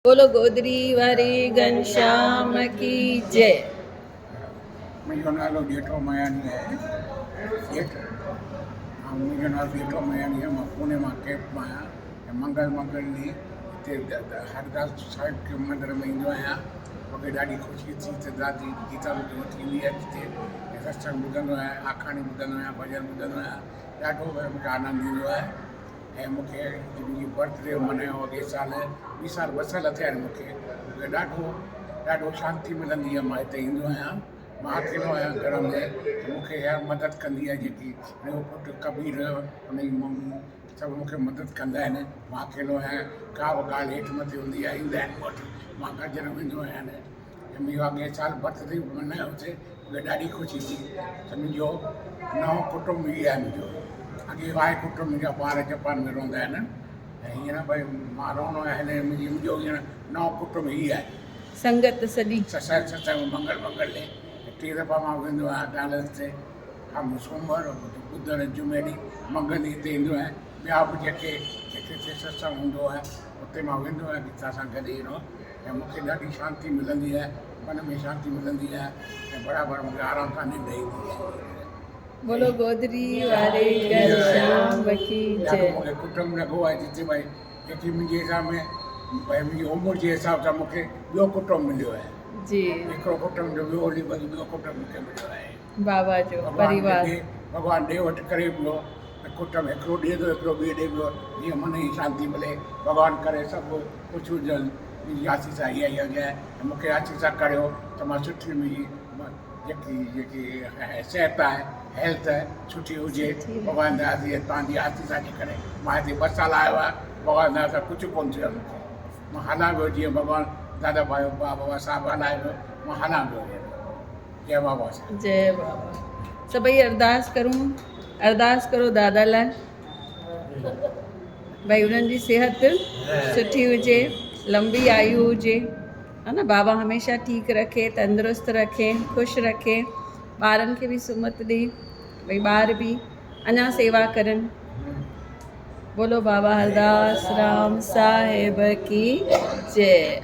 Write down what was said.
बोलो गोदरी वारे घनश्याम की जय। मुंहिंजो नालो जेठो मयानी आहे। मुंहिंजो नालो जेठो मयानी आहे। मां पुणे मां कैब मां आहियां ऐं मंगल ॾींहुं हिते हरदास साहिब के मंदर में ईंदो आहियां। मूंखे ॾाढी ख़ुशी थी त दादी गीता मूंखे वठी ईंदी आहे जिते ऐं सत्संग ॿुधंदो आहियां, आखाणी ॿुधंदो आहियां, भॼन ॿुधंदो आहियां। ॾाढो मूंखे आनंद ईंदो आहे ऐं मूंखे मुंहिंजी बर्थडे मनायो अॻे साल, 2 साल 2 साल थिया आहिनि। मूंखे ॾाढो शांती मिलंदी आहे। मां हिते ईंदो आहियां। मां अकेलो आहियां घर में, त मूंखे यार मदद कंदी आहे जेकी मुंहिंजो पुटु कबीर, हुनजी मम्मी, सभु मूंखे मदद कंदा आहिनि। मां अकेलो आहियां, का बि ॻाल्हि हेठि मथे हूंदी आहे ईंदा आहिनि मूं वटि, मां गॾिजण वेंदो आहियां। ऐं मुंहिंजो अॻे साल बर्थडे मनायोसीं, मूंखे ॾाढी ख़ुशी थी त मुंहिंजो नओं कुटुंब ई आहे। मुंहिंजो अॻे वाहे कुटुंब, मुंहिंजा ॿार जापान में रहंदा आहिनि ऐं हींअर भई मां रहंदो आहियां हिन मुंहिंजो हींअर नओं कुटुंब ई आहे। संगत सॼी सत्संग मंगल ॾे 3 दफ़ा मां वेंदो आहियां डालस ते। सूमर, ॿुधरु, जुमे ॾींहुं, मंगल ॾींहुं हिते ईंदो आहियां। ॿिया बि जेके हिते सत्संग हूंदो आहे उते मां वेंदो आहियां गीता सां गॾु ईंदो ऐं मूंखे ॾाढी शांती मिलंदी आहे, मन में शांती मिलंदी आहे ऐं बराबरि मूंखे आराम सां निंड ईंदी आहे। बोलो गोदरी वारे घनश्याम की ॾाढो जय। मूंखे कुटुंब लॻो आहे जिते भई जेकी मुंहिंजे हिसाब में भई मुंहिंजी उमिरि जे हिसाब सां मूंखे ॿियो कुटुंब मिलियो आहे जी। हिकिड़ो कुटुंब जो ॿियो कुटुंब मूंखे मिलियो आहे। बाबा जो परिवार भॻवानु ॾे वठि करे पियो, कुटुंब हिकिड़ो ॾिए थो, हिकिड़ो ॿिए ॾे पियो, जीअं मन जी शांति मिले। भॻवानु करे सभु कुझु हुजनि, मुंहिंजी आसीसा इहा ई हुजे ऐं मूंखे आसीसा करियो त मां सुठी मुंहिंजी जेकी सिहत आहे, हेल्थ सुठी हुजे। भॻवान दादी तव्हांजी आसीसा जे करे मां हिते 2 साल आयो आहियां। भॻवान दादा कुझु कोन थियो आहे मूंखे, मां हलां पियो जीअं भॻवानु दादा भाई बाबा साहिबु हलाए पियो, मां हलां पियो। जय बाबा साहिब। जय बाबा। सभई अरदास करूं, अरदास करो दादा लाइ भाई उन्हनि जी सिहत सुठी हुजे, लंबी आयु हुजे, है न। बाबा हमेशह ठीकु रखे, तंदुरुस्त रखे, ख़ुशि रखे, ॿारनि खे बि सुमत ॾे, भई ॿार बि अञा सेवा करनि। बोलो बाबा हरदास राम साहिब की जय।